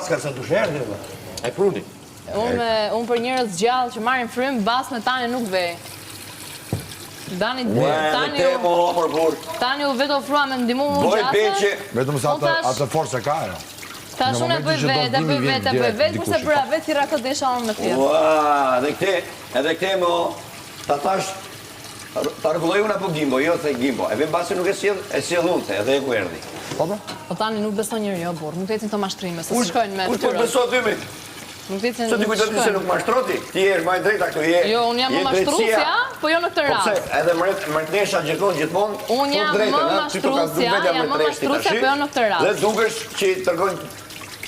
s'ka se dush erdhi, e pruni. Unë për njerëz gjallë që marrin frymë, bas me Tani nuk vej. Tani u vetë ofrua me ndihmu unë gjasa. Vetëm sa atë forcë ka ajo. Tash unë e bëj vetë, kurse bëra vetë tira këtë desha unë me thjesht. Ua, edhe këte mo, ta thash, ta rregulloj unë apo Gimbo, jo the Gimbo. E vem basi nuk e sjell unë, edhe e ku erdhi. Po Tani nuk beson njëri, jo burr, nuk të ecin të mashtrime, se shkojnë me fytyrë. Unë beso ty me. Nuk të ecin. Ço ti kujton se nuk mashtroti? Ti je më e drejta këtu je. Jo, unë jam më mashtruesja, po jo në këtë rast. Po pse? Edhe mërtesha gjithmonë. Unë jam më mashtruesja, po jo në këtë rast. Dhe dukesh që tregojnë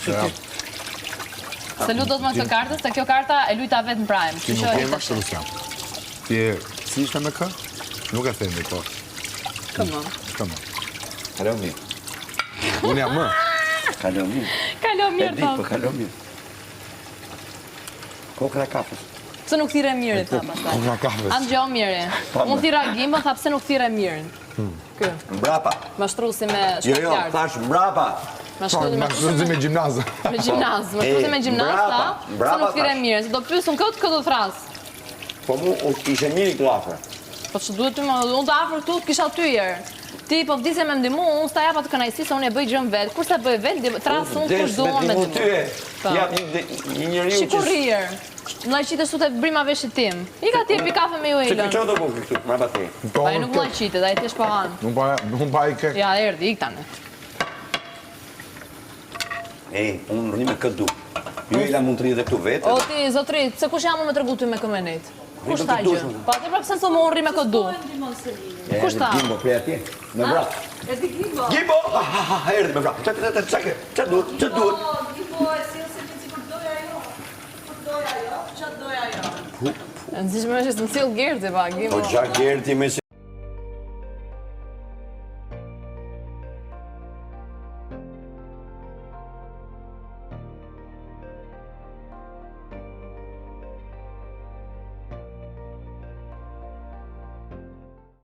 se lu do të më të kartës, se kjo karta e lujta vetë në prime. Ti nuk je mashtruesja. Ti je si ishte me kë? Nuk e themi po. Këmë. Kalo mirë. Unë jam më. Kalo mirë. Kalo mirë, po. Kalo mirë. Kokra kafës. Pse nuk thire mirë, tha pastaj. Kokra kafës. Anë gjo mirë. Unë thira Gimbo, tha pse nuk thire mirë. Kë. Mbrapa. Mashtruesi me Jo, thash mbrapa. Mashtruesi me gjimnaz. Me gjimnaz, mashtruesi me gjimnaz, tha. Pse nuk thire mirë, se do pyes unë këtë do thras. Po mu ishe mirë këtu afër. Po që duhet ty më, unë të afër këtu kisha tyjer. Ti po vdisje me ndimu, unë s'ta japa të kënaqësi se unë e bëj gjën vetë. Kurse bëj vetë, tras unë kur dua me ndimu. Jam një njeriu që Shikurrir. Mllaqite sot e brima veshit tim. I ka ti pi kafe me ju Elën. Çfarë do bëj këtu? Mbrapa ti. Pa nuk mllaqite, ai ti shpahan. Nuk pa i kë. Ja erdhi, ik tani. Unë rri me këtë du. Ju Ela mund të rri edhe këtu vetë. O ti, zotrit, se kush jam më tregu ty me këmenit? Kush ta gjë? Pa ti prapë se më rri me këtë du. Kush ta? Gimbo, prej atje. Me vrap. Erdhi Gimbo. Gimbo! Erdhi me vrap. Ç'a duhet? Gimbo, e si ose ti për doja jo. Për doja jo, ç'a doja jo. Nëzishme është në cilë Gerti, pa, Gimbo. Po qa Gerti me si...